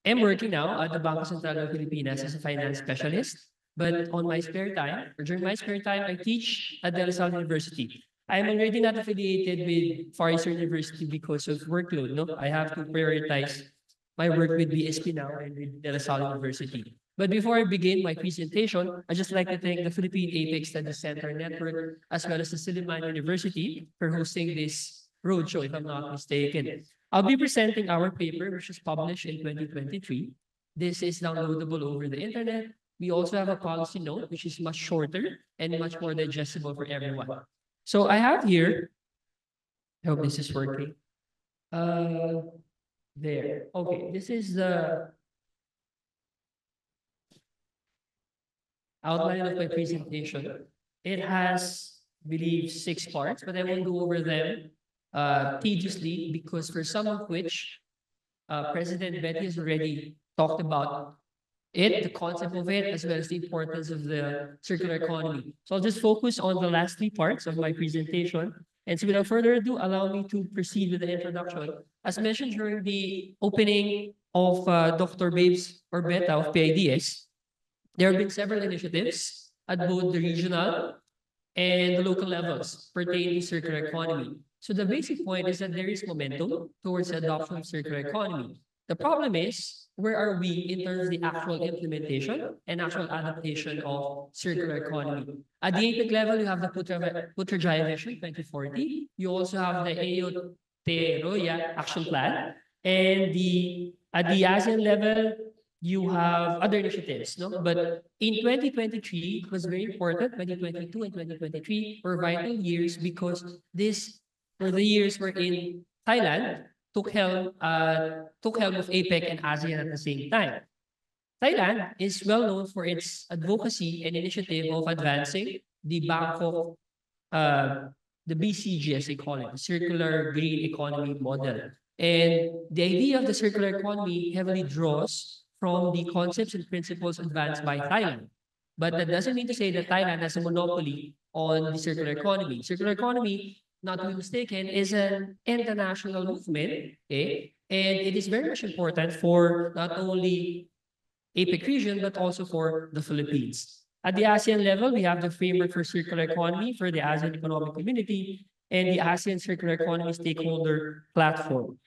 am working now at the Bangko Sentral of Filipinas as a finance specialist. But on my spare time, or during my spare time, I teach at De La Salle University. I'm already not affiliated with Far Eastern University because of workload. No, I have to prioritize my work with BSP now and with De La Salle University. But before I begin my presentation, I'd just like to thank the Philippine APEC Study Center Network as well as the Silliman University for hosting this roadshow, if I'm not mistaken. I'll be presenting our paper, which was published in 2023. This is downloadable over the internet. We also have a policy note, which is much shorter and much more digestible for everyone. So I have here, I hope this is working. Uh, there. Okay, this is the outline of my presentation. It has, I believe, 6 parts, but I won't go over them tediously because for some of which President Betty has already talked about it, the concept of it, as well as the importance of the circular economy. So I'll just focus on the last 3 parts of my presentation. And so without further ado, allow me to proceed with the introduction. As mentioned during the opening of Dr. Babes Orbeta of PIDS, there have been several initiatives at both the regional and the local levels pertaining to circular economy. So the basic point is that there is momentum towards the adoption of circular economy. The problem is, where are we in terms of the actual implementation and actual adaptation of circular economy? At the APEC level, you have the Putrajaya Vision 2040. You also have the Aotearoa Action Plan. And at the ASEAN level, you have other initiatives, no? But in 2023, it was very important. 2022 and 2023 were vital years because these were the years wherein Thailand took helm of APEC and ASEAN at the same time. Thailand is well known for its advocacy and initiative of advancing the Bangkok, uh, the BCG, as they call it, the Circular Green Economy Model. And the idea of the circular economy heavily draws from the concepts and principles advanced by Thailand. But that doesn't mean to say that Thailand has a monopoly on the circular economy. Circular economy, not to be mistaken, is an international movement, okay? And it is very much important for not only APEC region, but also for the Philippines. At the ASEAN level, we have the Framework for Circular Economy for the ASEAN Economic Community and the ASEAN Circular Economy Stakeholder Platform.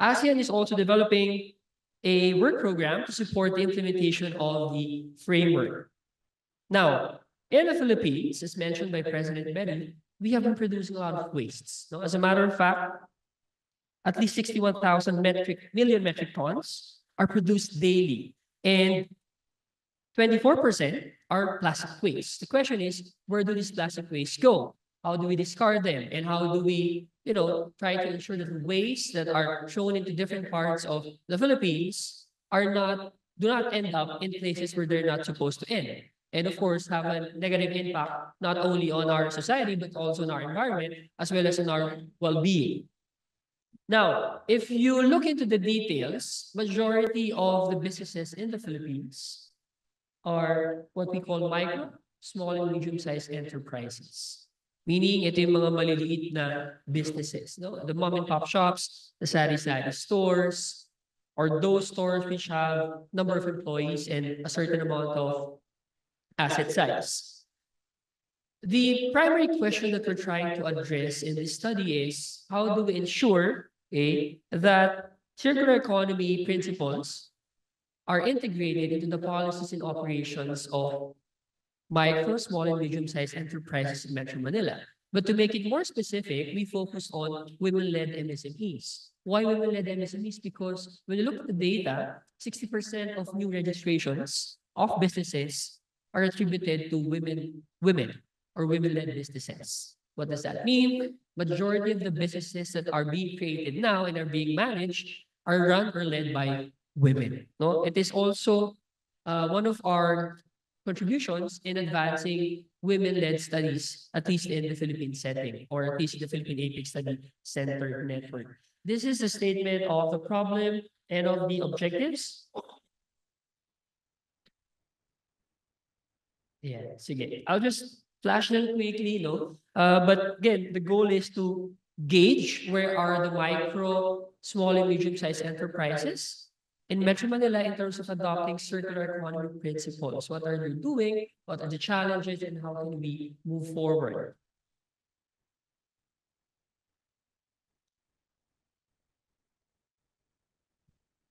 ASEAN is also developing a work program to support the implementation of the framework. Now, in the Philippines, as mentioned by President Benny, we have been producing a lot of wastes. No? As a matter of fact, at least 61,000 million metric tons are produced daily. And 24% are plastic waste. The question is, where do these plastic waste go? How do we discard them? And how do we, try to ensure that the waste that are shown into different parts of the Philippines do not end up in places where they're not supposed to end. And of course, have a negative impact not only on our society, but also on our environment, as well as on our well-being. Now, if you look into the details, majority of the businesses in the Philippines are what we call micro, small, and medium-sized enterprises. Meaning, ito yung mga maliliit na businesses. No? The mom and pop shops, the sari-sari stores, or those stores which have number of employees and a certain amount of asset size. The primary question that we're trying to address in this study is how do we ensure that circular economy principles are integrated into the policies and operations of micro, small, and medium-sized enterprises in Metro Manila. But to make it more specific, we focus on women-led MSMEs. Why women-led MSMEs? Because when you look at the data, 60% of new registrations of businesses are attributed to women or women-led businesses. What does that mean? Majority of the businesses that are being created now and are being managed are run or led by women. No, it is also one of our contributions in advancing women-led studies, at least in the Philippine setting, or at least the Philippine APEC Study Center Network. This is a statement of the problem and of the objectives. Yeah, sige. I'll just flash them quickly, no? But again, the goal is to gauge where are the micro, small, and medium-sized enterprises in Metro Manila in terms of adopting circular economy principles? What are they doing? What are the challenges and how can we move forward?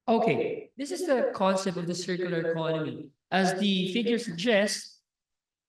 Okay, this is the concept of the circular economy. As the figure suggests,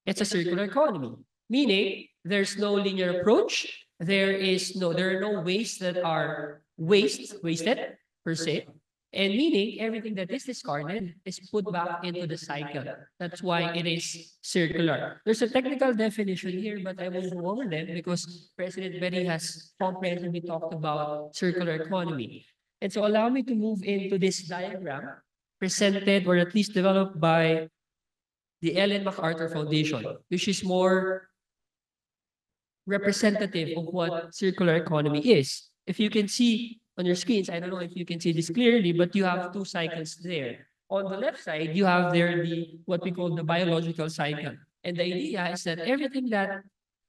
it's a circular economy, meaning there's no linear approach. There are no wastes that are wasted per se, and meaning everything that is discarded is put back into the cycle. That's why it is circular. There's a technical definition here, but I won't go over them because President Berry has comprehensively talked about circular economy. And so allow me to move into this diagram presented or at least developed by the Ellen MacArthur Foundation, which is more representative of what circular economy is. If you can see on your screens, I don't know if you can see this clearly, but you have two cycles there. On the left side, you have there the what we call the biological cycle. And the idea is that everything that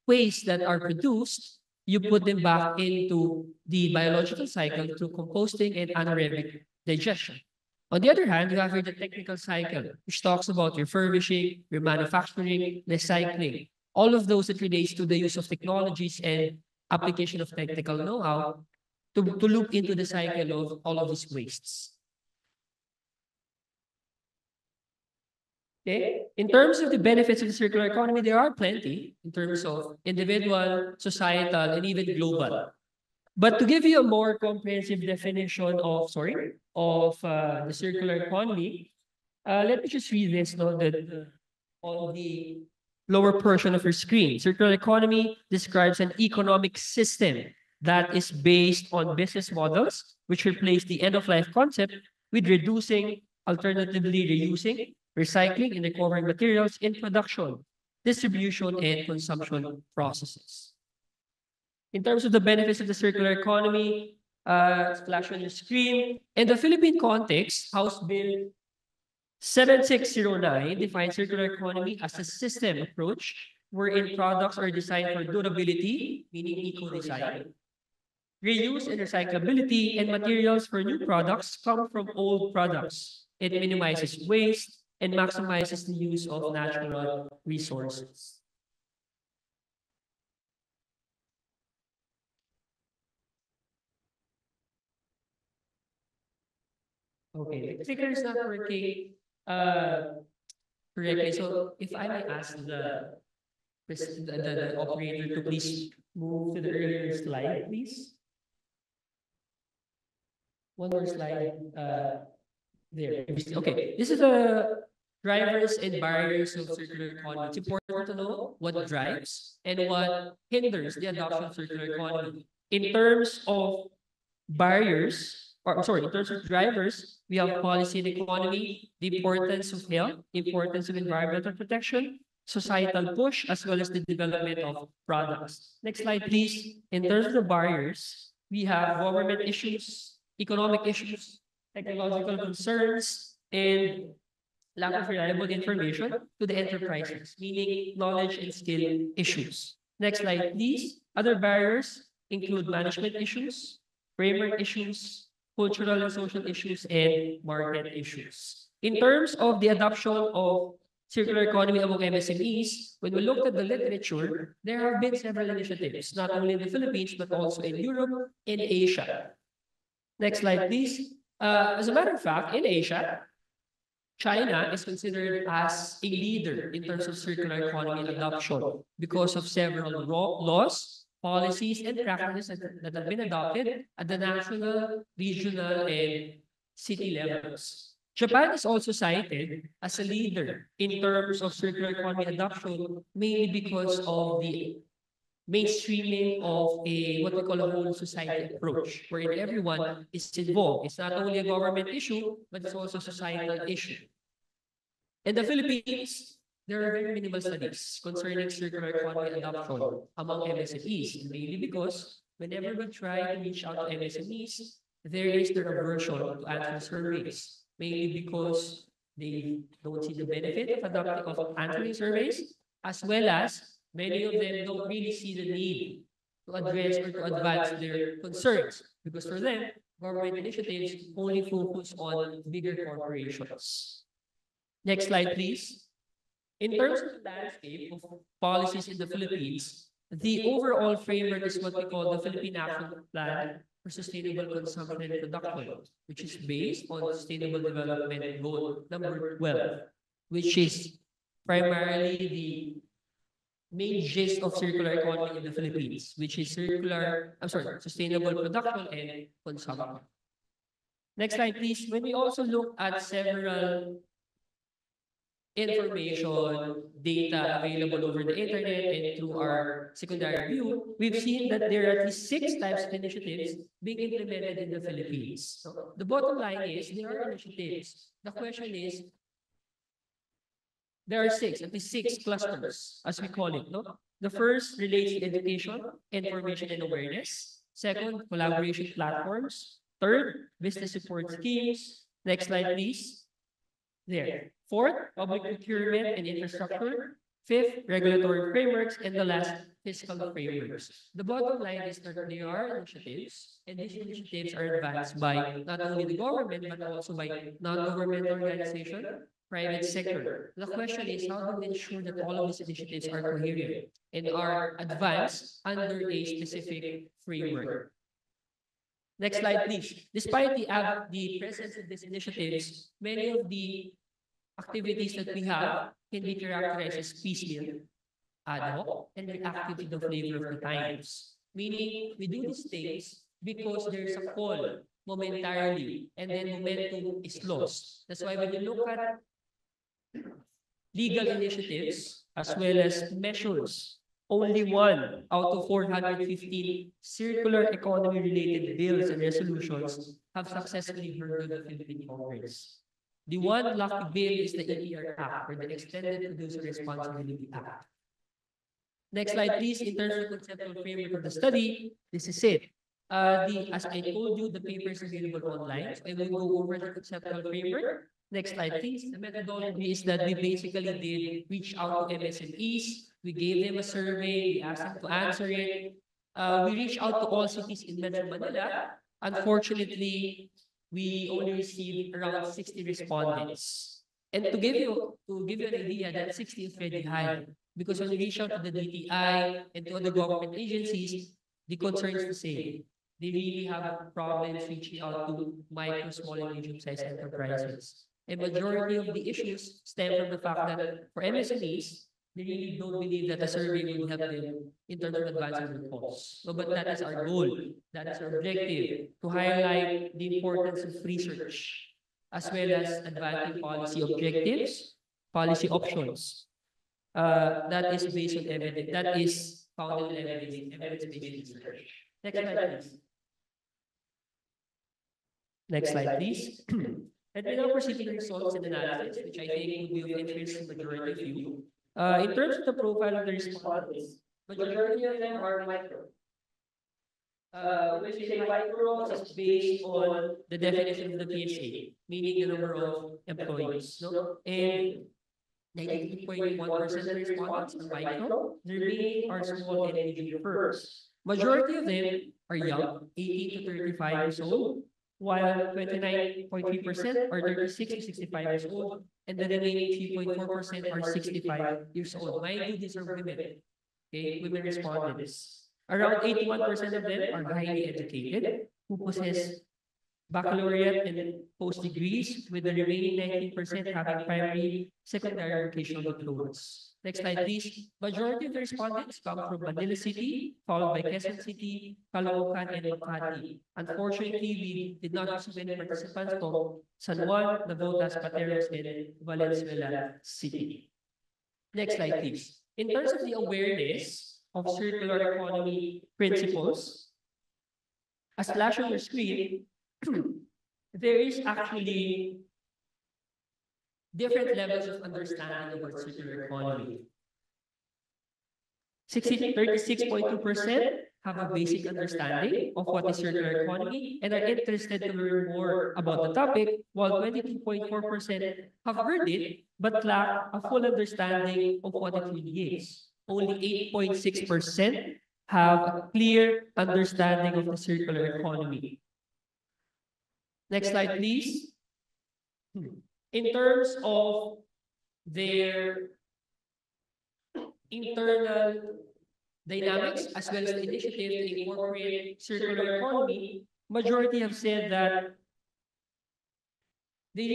waste that are produced, you put them back into the biological cycle through composting and anaerobic digestion. On the other hand, you have here the technical cycle, which talks about refurbishing, remanufacturing, recycling, all of those that relates to the use of technologies and application of technical know-how to loop into the cycle of all of these wastes. Okay? In terms of the benefits of the circular economy, there are plenty in terms of individual, societal, and even global. But to give you a more comprehensive definition of the circular economy, let me just read this on the lower portion of your screen. Circular economy describes an economic system that is based on business models which replace the end-of-life concept with reducing, alternatively reusing, recycling, and recovering materials in production, distribution, and consumption processes. In terms of the benefits of the circular economy, flash on your screen. In the Philippine context, House Bill 7609 defines circular economy as a system approach wherein products are designed for durability, meaning eco-design, reuse and recyclability, and materials for new products come from old products. It minimizes waste and maximizes the use of natural resources. Okay, the clicker is not working correctly. So if I may ask the operator to please move to the earlier slide, please. One more slide. There. Okay, this is the drivers and barriers of circular economy. It's important to know what drives and what hinders the adoption of circular economy. In terms of barriers, or sorry, in terms of drivers, we have policy and economy, the importance of health, importance of environmental protection, societal push, as well as the development of products. Next slide, please. In terms of the barriers, we have government issues, economic issues, technological concerns, and lack of reliable information to the enterprises, meaning knowledge and skill issues. Next slide, please. Other barriers include management issues, framework issues, cultural and social issues, and market issues. In terms of the adoption of circular economy among MSMEs, when we looked at the literature, there have been several initiatives, not only in the Philippines, but also in Europe and Asia. Next slide, please. As a matter of fact, in Asia, China is considered as a leader in terms of circular economy adoption because of several laws, policies, and practices that have been adopted at the national, regional, and city levels. Japan is also cited as a leader in terms of circular economy adoption, mainly because of the mainstreaming of a what we call a whole society approach, wherein everyone is involved. It's not only a government issue, but it's also a societal issue. In the Philippines, there are very minimal studies concerning circular economy adoption among MSMEs, mainly because whenever we try to reach out to MSMEs, there is the aversion to answer surveys, mainly because they don't see the benefit of answering surveys, as well as many of them don't really see the need to address or to advance their concerns because for them, government initiatives only focus on bigger corporations. Next slide, please. In terms of the landscape of policies in the Philippines, the overall framework is what we call the Philippine Action Plan for Sustainable Consumption and Production, which is based on Sustainable Development Goal number 12, which is primarily the main gist of circular economy in the Philippines, which is sustainable production and consumption. Next slide, please. When we also look at several information, data available over the internet and through our secondary view, we've seen that there are at least 6 types of initiatives being implemented in the Philippines. So the bottom line is there are initiatives. The question is, there are at least six clusters, as we call it. No? The first relates to education, information, and awareness. Second, collaboration platforms. Third, business support schemes. Next slide, please. There. Fourth, public procurement and infrastructure. Fifth, regulatory frameworks. And the last, fiscal frameworks. The bottom line is that there are initiatives, and these initiatives are advanced by not only the government, but also by non-governmental organizations, private sector. The question is, how do we ensure that all of these initiatives are coherent and are advanced under a specific framework? Next slide, please. Despite the presence of these initiatives, many of the activities that we have can be characterized as piecemeal, ad hoc, and reactive to the flavor of the times. Meaning, we do these things because there's a call momentarily, and then momentum is lost. That's why when you look at legal initiatives as well as measures, only 1 out of 415 circular economy related bills and resolutions have successfully heard the Philippine Congress. The one lucky bill is the EPR Act, or the Extended Producer Responsibility Act. Next slide, please. In terms of conceptual framework of the study, this is it. As I told you, the paper is available online. So I will go over the conceptual framework. Next slide, please. The methodology is that we basically did reach out to MSMEs. We gave them a survey. We asked them to answer it. We reached out to all cities in Metro Manila. Unfortunately, we only received around 60 respondents. And to give you an idea, that 60 is very high. Because when we reach out to the DTI and to other government agencies, the concern is the same. They really have problems reaching out to micro, small, and medium-sized enterprises. And majority of the issues stem from the fact that for MSMEs, they really don't believe that a survey will help them in terms of advancing their cause. So, but that is our goal. That is our objective, to highlight the importance of research, as well as advancing policy objectives, policy options. That is based on evidence. That is founded in evidence-based research. Next slide, please. Next slide, please. Let me now proceed to the results and analysis, which I think would be of interest to the majority of you. In terms of the profile of the respondents, majority of them are micro. When we say micro, it's based on the definition of the PSA, meaning the number of employees. No? And 93.1% of respondents are micro. The remaining are small and medium firms. Majority of them are young, 18 to 35 years old, while 29.3% are 36 to 65 years old, and the remaining 3.4% are 65 years old. Mind you, these are women. Okay, women respondents. Around 81% of them are highly educated, who possess baccalaureate and post degrees, with the remaining 19% having primary, secondary, vocational diplomas. Next slide, please. Majority of the respondents come from Manila City, followed by Quezon City, Caloocan, and Makati. Unfortunately, we did not receive any participants from San Juan, Navotas, Pateros, and Valenzuela City. Next slide, please. In terms of the awareness of circular economy principles, as flashed on your screen, there is actually different levels of understanding about circular economy. 36.2% have a basic understanding of what is circular economy and are interested to learn more about the topic, while 22.4% have heard it but lack a full understanding of what it really is. Only 8.6% have a clear understanding of the circular economy. Next slide, please. In terms of their internal dynamics as well as the initiative to incorporate circular economy, majority have said that they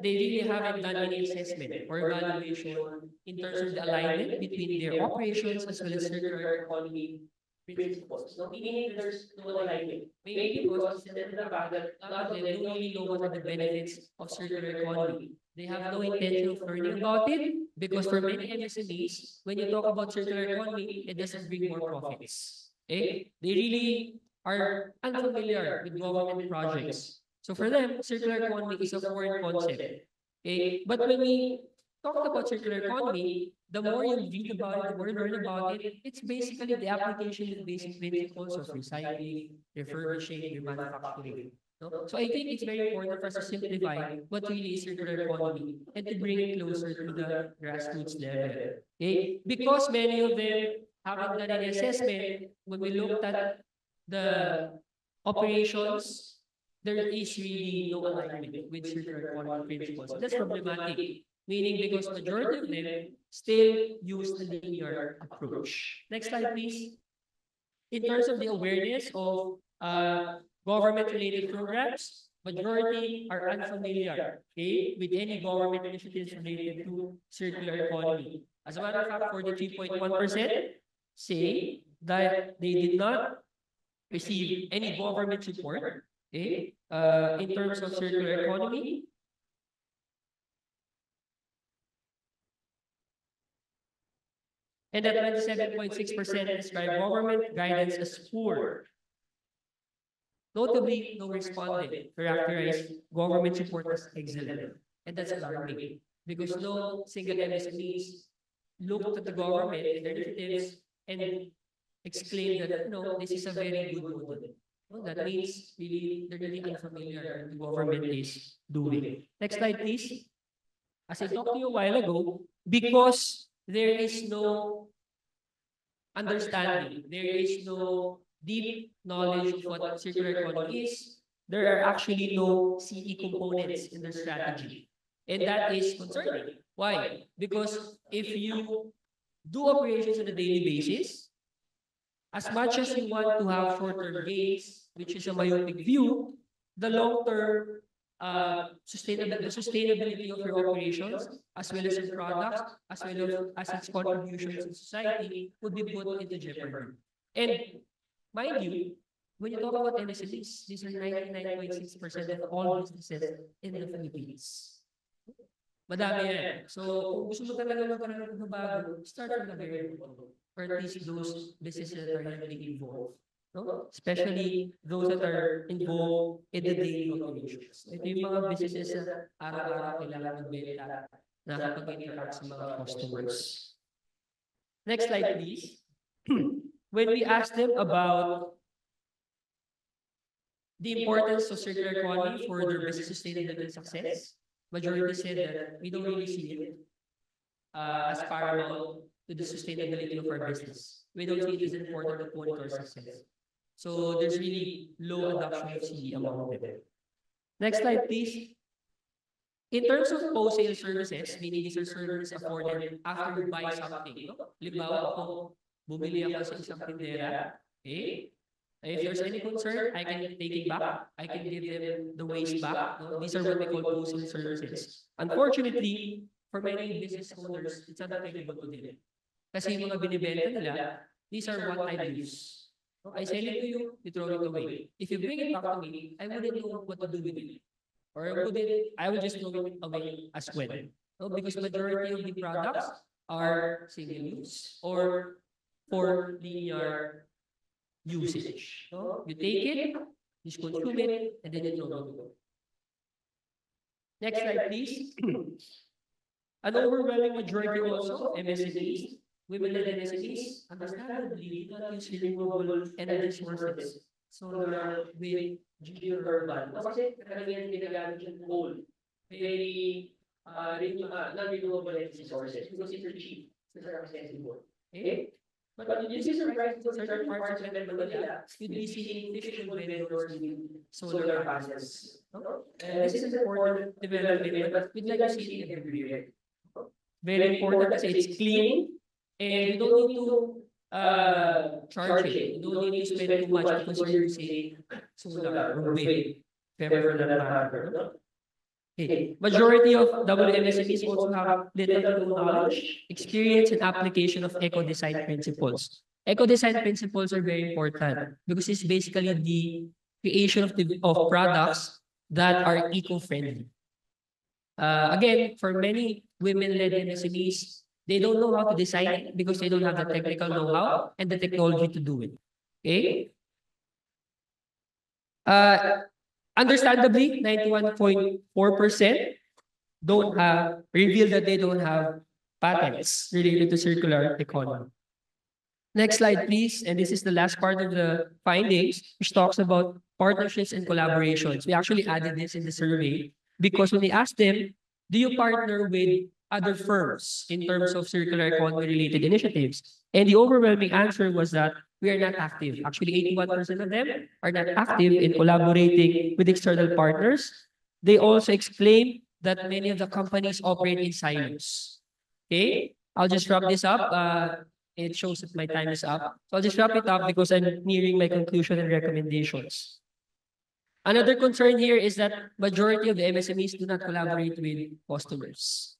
really haven't done any assessment or evaluation in terms of the alignment between their operations as well as circular economy principles. No, meaning there's no alignment. Maybe because consider the fact that a lot of them don't really know what are the benefits of circular economy. They have no intention of learning about it because for many MSMEs, when you talk about circular economy, it doesn't bring more profits. Okay? They really are unfamiliar with government projects. So for them, circular economy is a foreign concept. Okay? But when we talk about circular economy, the more you read about it, the more you learn about it, it's basically the application of basic principles of recycling, refurbishing, remanufacturing. No? So I think it's very important for us to simplify what really is circular economy and to bring it closer to the grassroots level. Okay? Because many of them haven't done any assessment, when we looked at the operations, there is really no alignment with circular economy principles. That's problematic. Meaning because majority of them still use the linear approach. Next slide, please. In terms of the awareness of government-related programs, majority are unfamiliar, okay, with any government initiatives related to circular economy. As a matter of fact, 43.1% say that they did not receive any government support, okay, in terms of circular economy. And that 27.6% describe government guidance as poor. Notably, no respondent characterized government support as excellent. And that's alarming because no single MSMEs looked at the government and their initiatives and exclaimed that, no, this is a very good model. No, that means really, they're really unfamiliar with the government is doing. Next slide, please. As I talked to you a while ago, because there is no understanding, there is no deep knowledge of what circular economy is, there are actually no CE components in the strategy. And that is concerning. Why? Because if you do operations on a daily basis, as much as you want to have short-term gains, which is a myopic view, the long-term sustainability of your operations, as well as your products, as well as its contributions to society, would be put into jeopardy. And mind you, when you talk about MSMEs, these are 99.6% of all businesses in the Philippines. Madami yan. So, kung gusto mo talaga magkaroon ng pagbabago, start from the very bottom. Or at least those businesses that are heavily involved. No? Especially those that are involved in the daily operations. Ito yung mga businesses na araw-araw kailangan magbenta, nakapag-interact sa mga customers. Next slide, please. When we ask them about the importance of circular economy for their business sustainability and success, majority said that we don't really see it as paramount to the sustainability of our business. We don't see it as an important component to our success. So there's really low adoption of CE among them. Next slide, please. In terms of post-sale services, meaning these are services afforded after you buy something. No? Halimbawa ako, bumili ako sa isang tindera, okay? If there's any concern, I can take it back. I can give them the waste back. No? These are what we call post-sale services. Unfortunately, for many business owners, it's not applicable to them. Kasi yung mga binibenta nila, these are one-time use. I sell it to you, you throw it away. If you bring it back to me, I wouldn't know what to do with it. Or I will just throw it away as well. No? Because majority of the products are single use or for linear usage. No? You take it, you consume it, and then you throw it away. Next slide, please. An overwhelming majority also of MSMEs, women-led MSMEs, understandably do not use renewable energy sources. Solar, wind, geothermal. Kasi karamihan ginagamit yung coal. Very non-renewable energy sources because it's cheap. It's accessible. Okay? But this is surprising in certain parts of Metro Manila, you'd be seeing 50 vendors with solar panels. No? And this is an important development, but we'd like to see it everywhere. Very important kasi it's clean and you don't need to charge it. You don't need to spend too much because you're using solar or wind, if ever for that matter. No? Okay. Majority of WMSMEs also have little to no knowledge, experience, and application of eco-design principles. Eco-design principles are very important because it's basically the creation of products that are eco-friendly. Again, for many women-led MSMEs, they don't know how to design it because they don't have the technical know-how and the technology to do it. Okay? Understandably, 91.4% don't have reveal that they don't have patents related to circular economy. Next slide, please. And this is the last part of the findings, which talks about partnerships and collaborations. We actually added this in the survey because when we asked them, do you partner with other firms in terms of circular economy related initiatives? And the overwhelming answer was that we are not active. Actually, 81% of them are not active in collaborating with external partners. They also explain that many of the companies operate in silos. Okay, I'll just wrap this up. It shows that my time is up. So I'll just wrap it up because I'm nearing my conclusion and recommendations. Another concern here is that majority of the MSMEs do not collaborate with customers.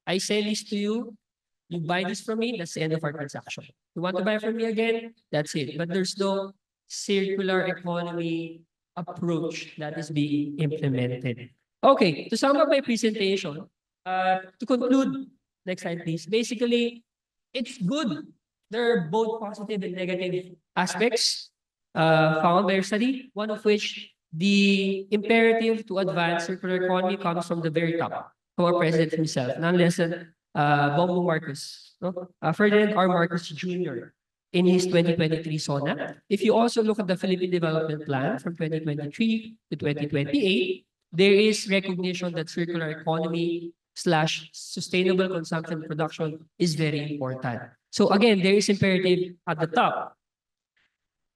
I sell this to you, you buy this from me, that's the end of our transaction. You want to buy from me again, that's it. But there's no circular economy approach that is being implemented. Okay, to sum up my presentation, to conclude, next slide please. Basically, it's good. There are both positive and negative aspects found by our study, one of which the imperative to advance circular economy comes from the very top, from our president himself, none less than Bongbong Marcos, no? Ferdinand R. Marcos Jr. in his 2023 SONA. If you also look at the Philippine Development Plan from 2023 to 2028, there is recognition that circular economy / sustainable consumption production is very important. So again, there is imperative at the top.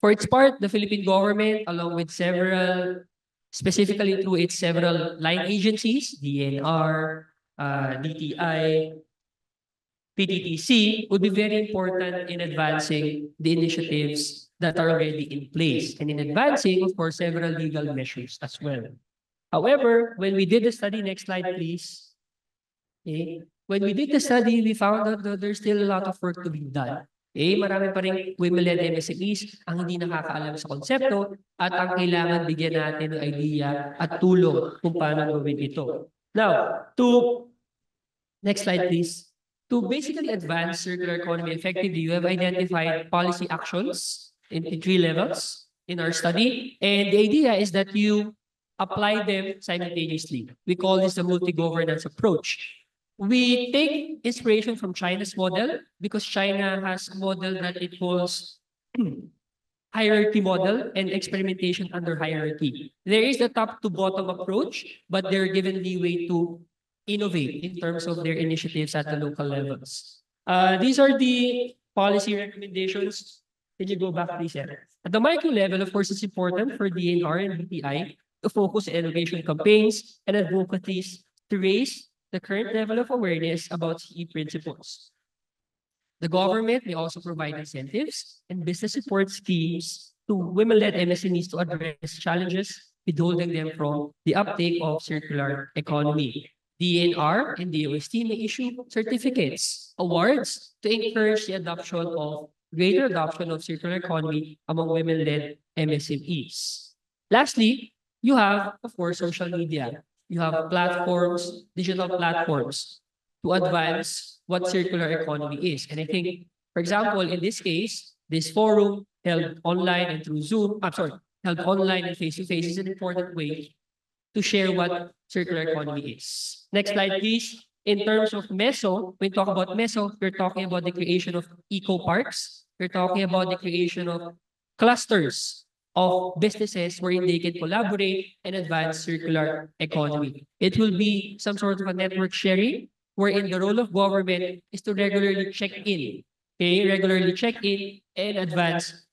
For its part, the Philippine government, along with several, specifically through its several line agencies, DNR, DTI, PTTC, would be very important in advancing the initiatives that are already in place and in advancing, of course, several legal measures as well. However, when we did the study, next slide, please. Okay. When we did the study, we found out that there's still a lot of work to be done. Marami pa rin women-led MSMEs ang hindi nakakaalam sa konsepto at ang kailangan bigyan natin ng idea at tulong kung paano gawin ito. Now, next slide please. To basically advance circular economy effectively, you have identified policy actions in 3 levels in our study. And the idea is that you apply them simultaneously. We call this the multi-governance approach. We take inspiration from China's model because China has a model that it calls hierarchy model and experimentation under hierarchy. There is the top to bottom approach, but they're given leeway to innovate in terms of their initiatives at the local levels. These are the policy recommendations. Can you go back, please? At the micro level, of course, it's important for DNR and BPI to focus on innovation campaigns and advocacies to raise the current level of awareness about CE principles. The government may also provide incentives and business support schemes to women-led MSMEs to address challenges withholding them from the uptake of circular economy. DNR and DOST may issue certificates, awards to encourage the adoption of greater adoption of circular economy among women-led MSMEs. Lastly, you have, of course, social media. You have platforms, digital platforms to advance what circular economy is. And I think, for example, in this case, this forum held online and through Zoom, held online and face-to-face is an important way to share what circular economy is. Next slide, please. In terms of MESO, when we talk about MESO, we're talking about the creation of eco-parks. We're talking about the creation of clusters of businesses wherein they can collaborate and advance circular economy. It will be some sort of a network sharing wherein the role of government is to regularly check in, okay? Regularly check in and advance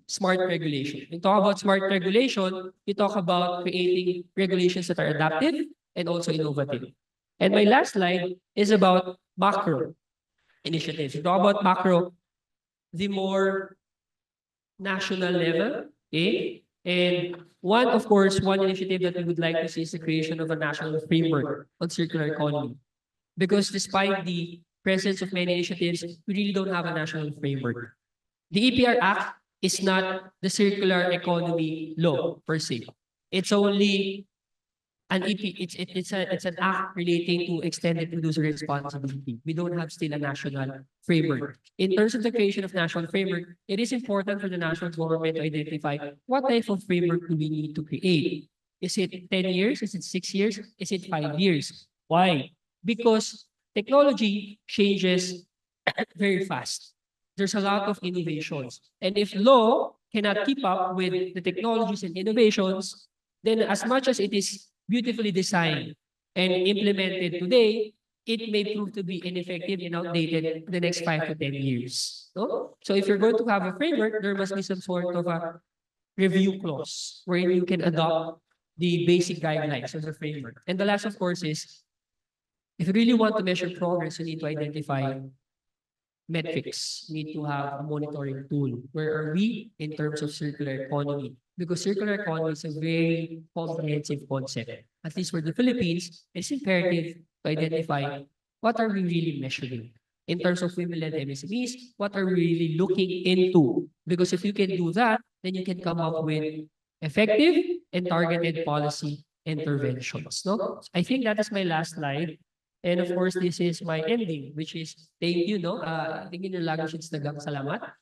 smart regulation. When you talk about smart regulation, you talk about creating regulations that are adaptive and also innovative. And my last slide is about macro initiatives. We talk about macro, the more national level, okay? And one, of course, one initiative that we would like to see is the creation of a national framework on circular economy. Because despite the presence of many initiatives, we really don't have a national framework. The EPR Act is not the circular economy law per se. It's only an EP, it's an act relating to extended producer responsibility. We don't have still a national framework. In terms of the creation of national framework, it is important for the national government to identify what type of framework do we need to create. Is it 10 years? Is it 6 years? Is it 5 years? Why? Because technology changes very fast. There's a lot of innovations. And if law cannot keep up with the technologies and innovations, then as much as it is beautifully designed and implemented today, it may prove to be ineffective and outdated in the next 5 to 10 years. No? So if you're going to have a framework, there must be some sort of a review clause wherein you can adopt the basic guidelines of the framework. And the last, of course, is if you really want to measure progress, you need to identify metrics. You need to have a monitoring tool. Where are we in terms of circular economy? Because circular economy is a very comprehensive concept. At least for the Philippines, it's imperative to identify what are we really measuring. In terms of women-led MSMEs, what are we really looking into? Because if you can do that, then you can come up with effective and targeted policy interventions. No? I think that is my last slide. And of course, this is my ending, which is thank you, no? Thank you ng language it's dagang salamat.